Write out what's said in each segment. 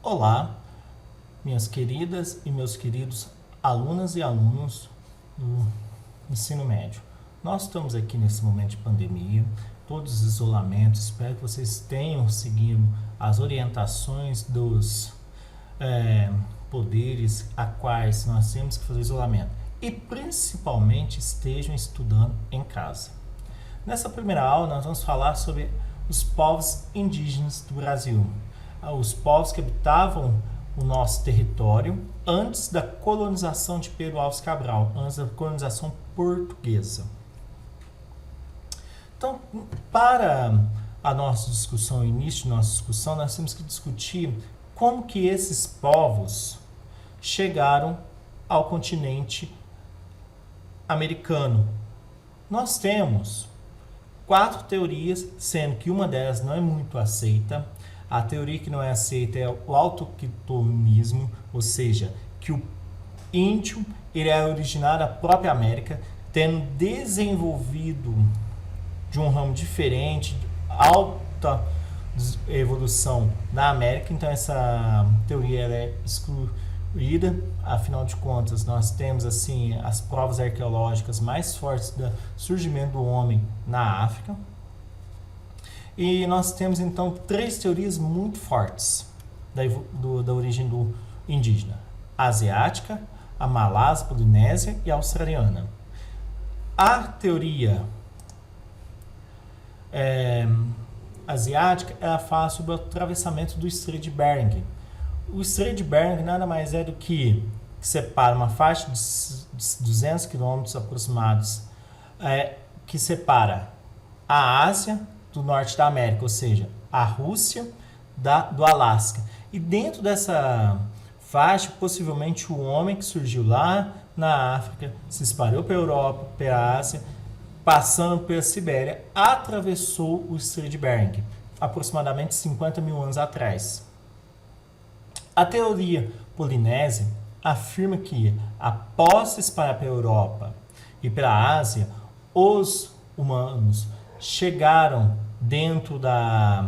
Olá, minhas queridas e meus queridos alunas e alunos do ensino médio. Nós estamos aqui nesse momento de pandemia, todos os isolamentos, espero que vocês tenham seguido as orientações dos poderes a quais nós temos que fazer isolamento e principalmente estejam estudando em casa. Nessa primeira aula nós vamos falar sobre os povos indígenas do Brasil, os povos que habitavam o nosso território antes da colonização de Pedro Álvares Cabral, antes da colonização portuguesa. Então, para a nossa discussão, o início de nossa discussão, nós temos que discutir como que esses povos chegaram ao continente americano. Nós temos 4 teorias, sendo que uma delas não é muito aceita. A teoria que não é aceita é o autoctonismo, ou seja, que o índio ele é originário da própria América, tendo desenvolvido de um ramo diferente, alta evolução na América. Então essa teoria ela é excluída. Afinal de contas, nós temos assim as provas arqueológicas mais fortes do surgimento do homem na África. E nós temos então 3 teorias muito fortes da origem do indígena: a asiática, a malásia, polinésia e a australiana. A teoria asiática ela fala sobre o atravessamento do Estreito de Bering. O Estreito de Bering nada mais é do que separa uma faixa de 200 quilômetros aproximados, que separa a Ásia do norte da América, ou seja, a Rússia do Alasca. E dentro dessa faixa, possivelmente o homem que surgiu lá na África, se espalhou pela Europa, pela Ásia, passando pela Sibéria, atravessou o Estreito de Bering, aproximadamente 50 mil anos atrás. A teoria polinésia afirma que, após se espalhar pela Europa e pela Ásia, os humanos chegaram dentro da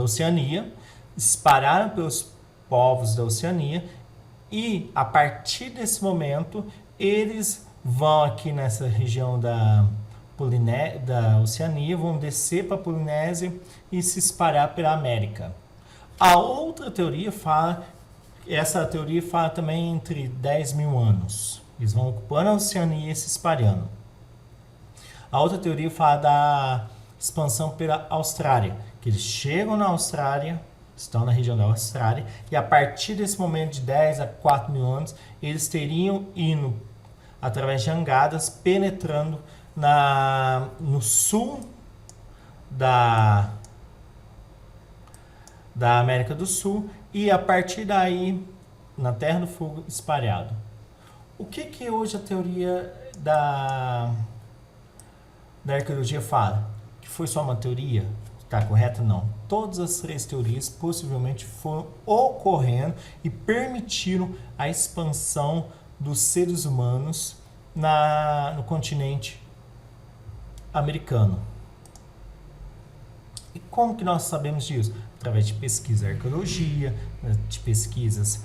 Oceania, espalharam pelos povos da Oceania e, a partir desse momento, eles vão aqui nessa região da Oceania, vão descer para a Polinésia e se espalhar pela América. A outra teoria essa teoria fala também entre 10 mil anos. Eles vão ocupando a Oceania e se espalhando. A outra teoria fala da expansão pela Austrália, que eles chegam na Austrália, estão na região da Austrália, e a partir desse momento de 10 a 4 mil anos, eles teriam ido através de jangadas, penetrando no sul da América do Sul, e a partir daí, na Terra do Fogo, espalhado. O que hoje a teoria da arqueologia fala? Que foi só uma teoria? Está correta? Não. Todas as 3 teorias possivelmente foram ocorrendo e permitiram a expansão dos seres humanos no continente americano. E como que nós sabemos disso? Através de pesquisa de arqueologia, de pesquisas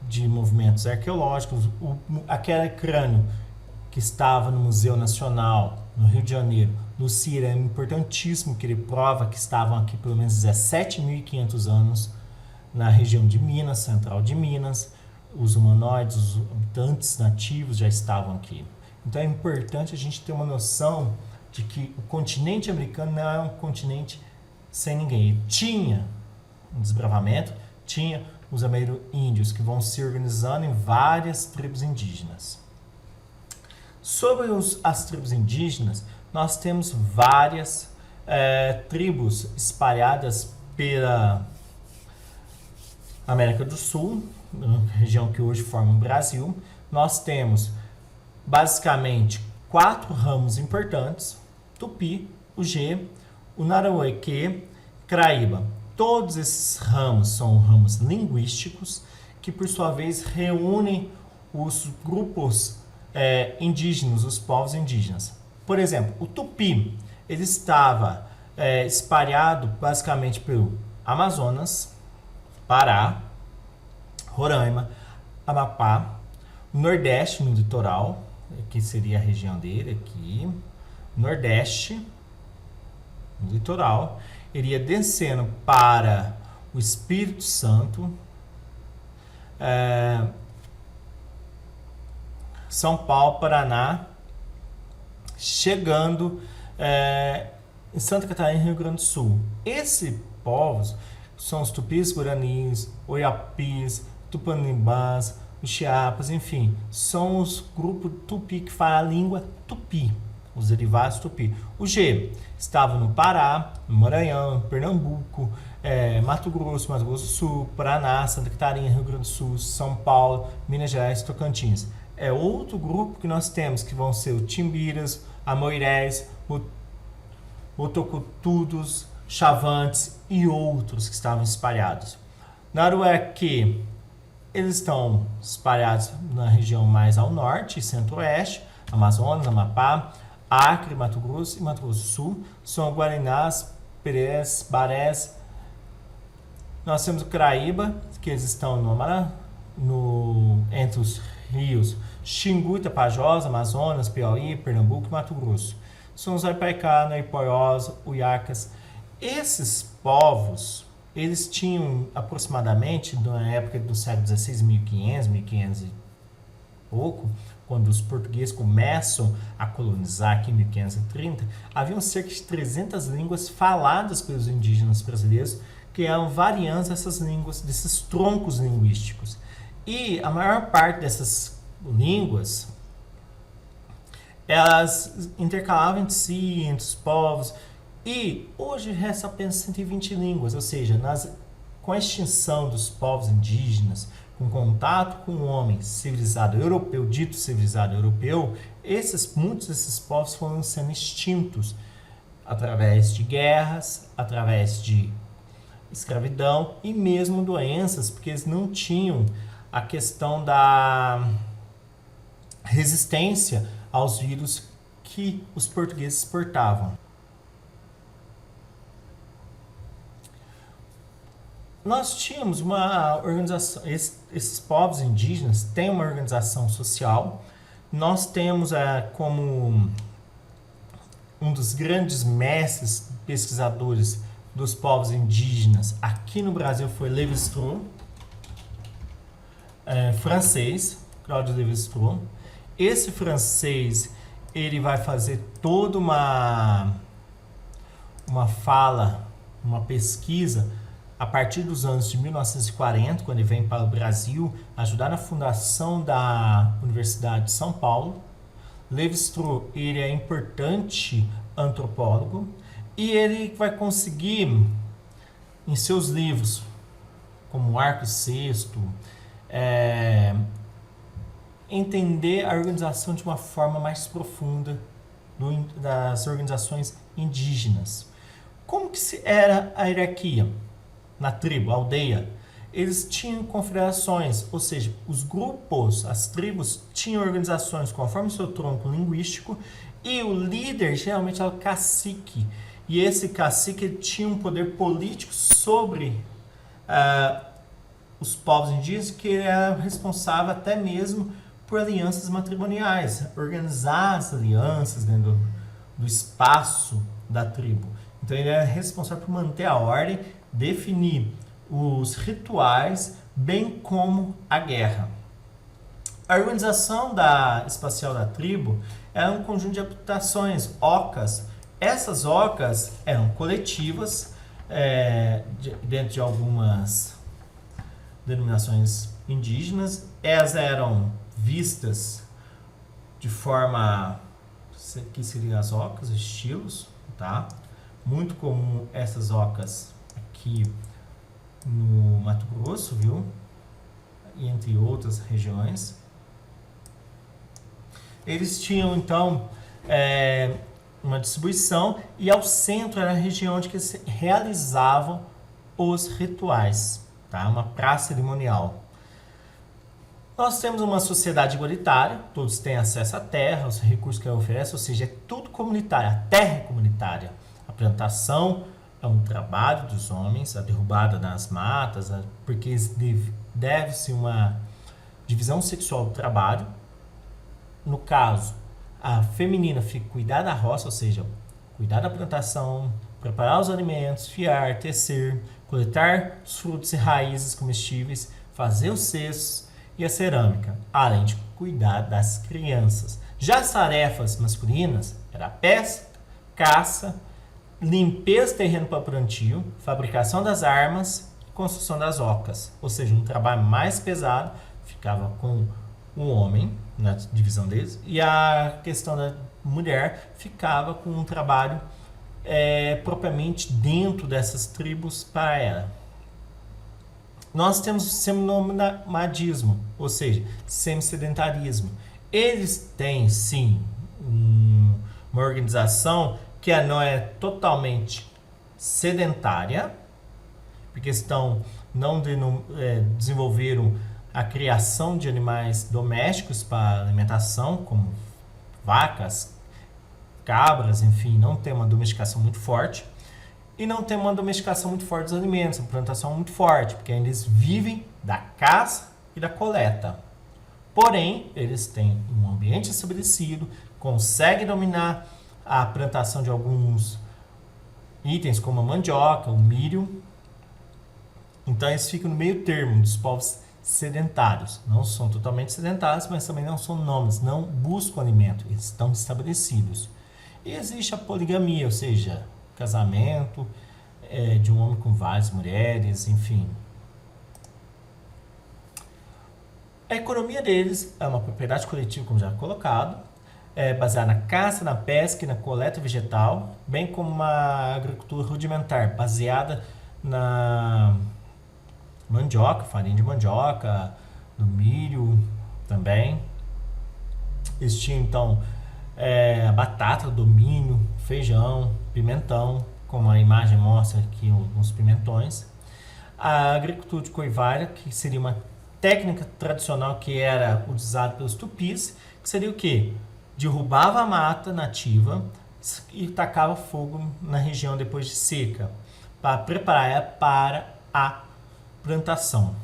de movimentos arqueológicos. Aquele crânio que estava no Museu Nacional, no Rio de Janeiro, do Cira, é importantíssimo, que ele prova que estavam aqui pelo menos 17.500 anos na região de Minas, central de Minas. Os humanoides, os habitantes nativos já estavam aqui. Então é importante a gente ter uma noção de que o continente americano não é um continente sem ninguém. Ele tinha um desbravamento, tinha os ameríndios que vão se organizando em várias tribos indígenas. Sobre as tribos indígenas, nós temos várias tribos espalhadas pela América do Sul, região que hoje forma o Brasil. Nós temos basicamente 4 ramos importantes: Tupi, o G, o Naraueque, Caraíba. Todos esses ramos são ramos linguísticos que, por sua vez, reúnem os grupos indígenas, os povos indígenas. Por exemplo, o Tupi, ele estava espalhado basicamente pelo Amazonas, Pará, Roraima, Amapá, Nordeste no litoral, que seria a região dele aqui, Nordeste no litoral, iria descendo para o Espírito Santo, São Paulo, Paraná, chegando em Santa Catarina e Rio Grande do Sul. Esses povos são os tupis guaranis, oiapis, tupinambás, os chiapas, enfim, são os grupos tupi que falam a língua tupi, os derivados tupi. O G estava no Pará, no Maranhão, Pernambuco, Mato Grosso do Sul, Paraná, Santa Catarina, Rio Grande do Sul, São Paulo, Minas Gerais e Tocantins. É outro grupo que nós temos, que vão ser o Timbiras, Amoirés, Otocotudos, Chavantes e outros que estavam espalhados. Narueque, eles estão espalhados na região mais ao norte e centro-oeste, Amazonas, Amapá, Acre, Mato Grosso e Mato Grosso do Sul. São Guarinás, Perés, Barés. Nós temos o Caraíba, que eles estão entre os rios Xingu, Tapajós, Amazonas, Piauí, Pernambuco e Mato Grosso. São os Aipaicana, Ipoiós, Uiacas. Esses povos, eles tinham aproximadamente, na época do século XVI, 1500 e pouco, quando os portugueses começam a colonizar aqui em 1530, haviam cerca de 300 línguas faladas pelos indígenas brasileiros, que eram variantes dessas línguas, desses troncos linguísticos. E a maior parte dessas línguas, elas intercalavam entre si, entre os povos, e hoje resta apenas 120 línguas, ou seja, com a extinção dos povos indígenas, com contato com o homem civilizado europeu, dito civilizado europeu, muitos desses povos foram sendo extintos através de guerras, através de escravidão e mesmo doenças, porque eles não tinham a questão da resistência aos vírus que os portugueses exportavam. Nós tínhamos uma organização, esses povos indígenas têm uma organização social. Nós temos como um dos grandes mestres pesquisadores dos povos indígenas aqui no Brasil foi Lévi-Strauss, francês, Claude Lévi-Strauss. Esse francês, ele vai fazer toda uma fala, uma pesquisa a partir dos anos de 1940, quando ele vem para o Brasil, ajudar na fundação da Universidade de São Paulo. Lévi-Strauss, ele é importante antropólogo e ele vai conseguir, em seus livros, como Arco e Cesto, entender a organização de uma forma mais profunda das organizações indígenas. Como que era a hierarquia? Na tribo, aldeia, eles tinham confederações, ou seja, os grupos, as tribos tinham organizações conforme o seu tronco linguístico e o líder geralmente era o cacique. E esse cacique tinha um poder político sobre os povos indígenas, que era responsável até mesmo por alianças matrimoniais, organizar as alianças dentro do espaço da tribo. Então ele era responsável por manter a ordem, definir os rituais, bem como a guerra. A organização espacial da tribo era um conjunto de habitações, ocas. Essas ocas eram coletivas, dentro de algumas denominações indígenas. Elas eram vistas de forma, que seriam as ocas, estilos, tá? Muito comum essas ocas aqui no Mato Grosso, viu? E entre outras regiões. Eles tinham, então, uma distribuição e ao centro era a região onde eles realizavam os rituais, tá? Uma praça cerimonial. Nós temos uma sociedade igualitária, todos têm acesso à terra, aos recursos que ela oferece, ou seja, é tudo comunitário, a terra é comunitária. A plantação é um trabalho dos homens, a derrubada das matas, porque deve-se uma divisão sexual do trabalho. No caso, a feminina fica cuidar da roça, ou seja, cuidar da plantação, preparar os alimentos, fiar, tecer, coletar os frutos e raízes comestíveis, fazer os cestos e a cerâmica, além de cuidar das crianças. Já as tarefas masculinas era a pesca, caça, limpeza do terreno para plantio, fabricação das armas e construção das ocas. Ou seja, um trabalho mais pesado ficava com o homem, na divisão deles, e a questão da mulher ficava com um trabalho propriamente dentro dessas tribos para ela. Nós temos o seminomadismo, ou seja, semi-sedentarismo. Eles têm, sim, uma organização que não é totalmente sedentária, porque não desenvolveram a criação de animais domésticos para alimentação, como vacas, cabras, enfim, não tem uma domesticação muito forte. E não tem uma domesticação muito forte dos alimentos, uma plantação muito forte, porque eles vivem da caça e da coleta. Porém, eles têm um ambiente estabelecido, conseguem dominar a plantação de alguns itens, como a mandioca, o milho. Então, eles ficam no meio termo dos povos sedentários. Não são totalmente sedentários, mas também não são nômades, não buscam alimento, eles estão estabelecidos. E existe a poligamia, ou seja, casamento de um homem com várias mulheres, enfim. A economia deles é uma propriedade coletiva, como já colocado, baseada na caça, na pesca e na coleta vegetal, bem como uma agricultura rudimentar, baseada na mandioca, farinha de mandioca, no milho também. Eles tinham, então, a batata, do milho, feijão, pimentão, como a imagem mostra aqui alguns pimentões. A agricultura de coivalha, que seria uma técnica tradicional que era utilizada pelos tupis, que seria o quê? Derrubava a mata nativa e tacava fogo na região depois de seca, para preparar ela para a plantação.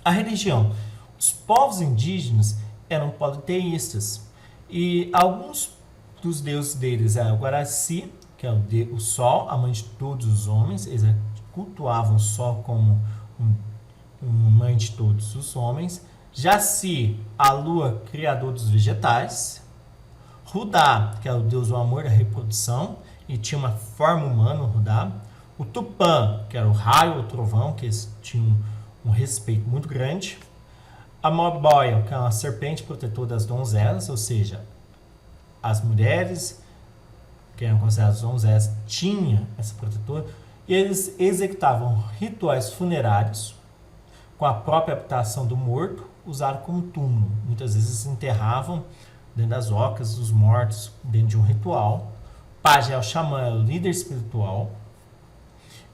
A religião. Os povos indígenas eram politeístas e alguns dos deuses deles eram o Guaraci, que é o sol, a mãe de todos os homens. Eles cultuavam o sol como mãe de todos os homens. Jaci, a lua, criador dos vegetais. Rudá, que é o deus do amor e da reprodução, e tinha uma forma humana, o Rudá. O Tupã, que era o raio ou trovão, que eles tinham um respeito muito grande. A Moboia, que é uma serpente protetora das donzelas, ou seja, as mulheres que eram consideradas donzelas tinham essa protetora, e eles executavam rituais funerários com a própria habitação do morto, usado como túmulo. Muitas vezes enterravam dentro das ocas os mortos dentro de um ritual. Pajé, o xamã, é o líder espiritual.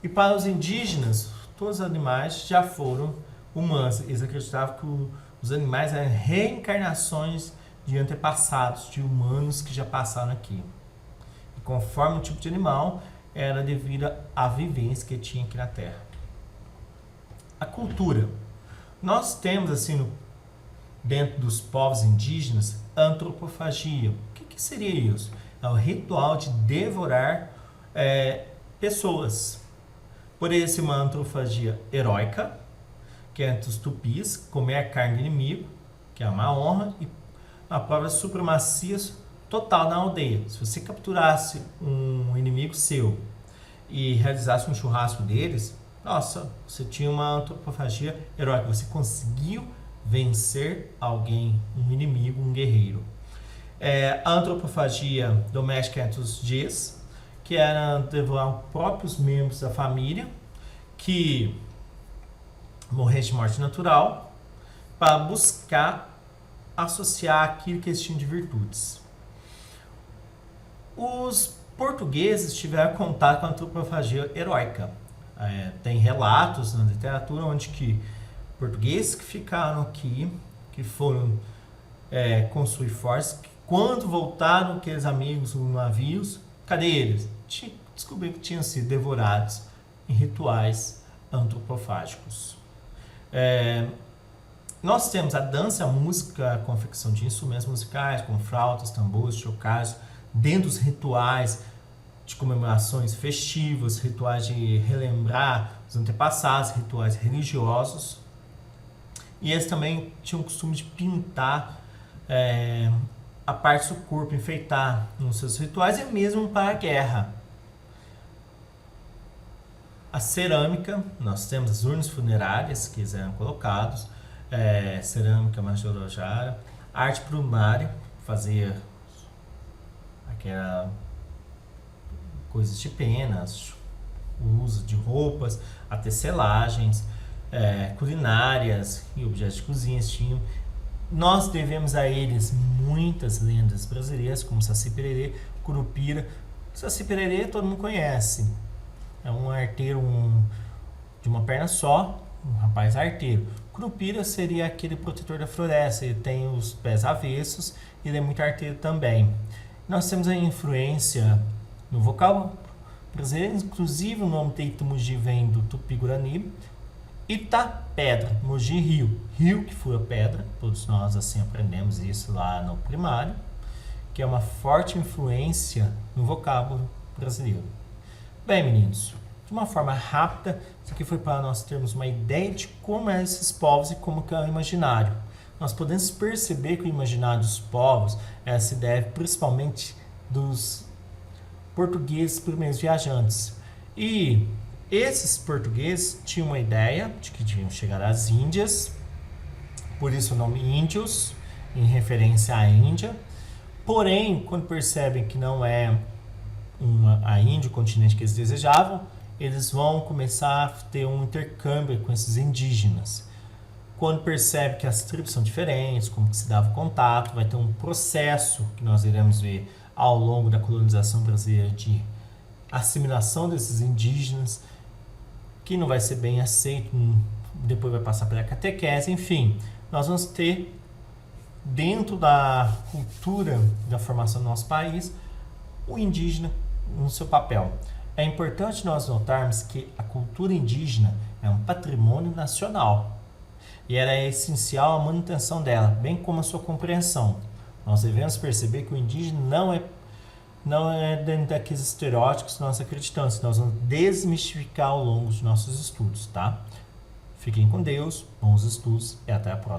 E para os indígenas, todos os animais já foram humanos. Eles acreditavam que os animais eram reencarnações de antepassados, de humanos que já passaram aqui. E conforme o tipo de animal, era devido à vivência que tinha aqui na Terra. A cultura. Nós temos, assim, dentro dos povos indígenas, antropofagia. O que seria isso? É o ritual de devorar pessoas. Poderia ser uma antropofagia heróica, que é entre os tupis, comer a carne do inimigo, que é uma honra, e a própria supremacia total na aldeia. Se você capturasse um inimigo seu e realizasse um churrasco deles, nossa, você tinha uma antropofagia heróica, você conseguiu vencer alguém, um inimigo, um guerreiro. A antropofagia doméstica entre os Gs, que era devorar os próprios membros da família que morressem de morte natural, para buscar associar aquilo que eles tinham de virtudes. Os portugueses tiveram contato com a antropofagia heróica. Tem relatos na literatura onde que portugueses que ficaram aqui, que foram construir fortes, Quando voltaram aqueles amigos nos navios, cadê eles? Descobriram que tinham sido devorados em rituais antropofágicos. Nós temos a dança, a música, a confecção de instrumentos musicais, como flautas, tambores, chocalhos, dentro dos rituais de comemorações festivas, rituais de relembrar os antepassados, rituais religiosos. E eles também tinham o costume de pintar a parte do corpo, enfeitar nos seus rituais e mesmo para a guerra. A cerâmica, nós temos as urnas funerárias que eram colocados, cerâmica majorojara, arte plumária, fazia aquela coisas de penas, o uso de roupas, até selagens, culinárias e objetos de cozinha tinham. Nós devemos a eles muitas lendas brasileiras, como Saci Pererê, Curupira. Saci Pererê todo mundo conhece. É um arteiro de uma perna só, um rapaz arteiro. Curupira seria aquele protetor da floresta, ele tem os pés avessos e ele é muito arteiro também. Nós temos a influência no vocal brasileiro, inclusive o nome Teito-Mogi vem do Tupi-Guarani. Itapedra, Mogi Rio, rio que fura pedra, todos nós assim aprendemos isso lá no primário, que é uma forte influência no vocábulo brasileiro. Bem, meninos, de uma forma rápida, isso aqui foi para nós termos uma ideia de como é esses povos e como que é o imaginário. Nós podemos perceber que o imaginário dos povos se deve principalmente dos portugueses primeiros viajantes. E esses portugueses tinham uma ideia de que deviam chegar às Índias, por isso o nome índios, em referência à Índia. Porém, quando percebem que não é a Índia o continente que eles desejavam, eles vão começar a ter um intercâmbio com esses indígenas. Quando percebe que as tribos são diferentes, como que se dava o contato, vai ter um processo que nós iremos ver ao longo da colonização brasileira de assimilação desses indígenas, que não vai ser bem aceito, depois vai passar pela catequese, enfim. Nós vamos ter, dentro da cultura da formação do nosso país, o indígena no seu papel. É importante nós notarmos que a cultura indígena é um patrimônio nacional e era essencial a manutenção dela, bem como a sua compreensão. Nós devemos perceber que o indígena não é dentro daqueles estereótipos que nós acreditamos, nós vamos desmistificar ao longo dos nossos estudos, tá? Fiquem com Deus, bons estudos e até a próxima.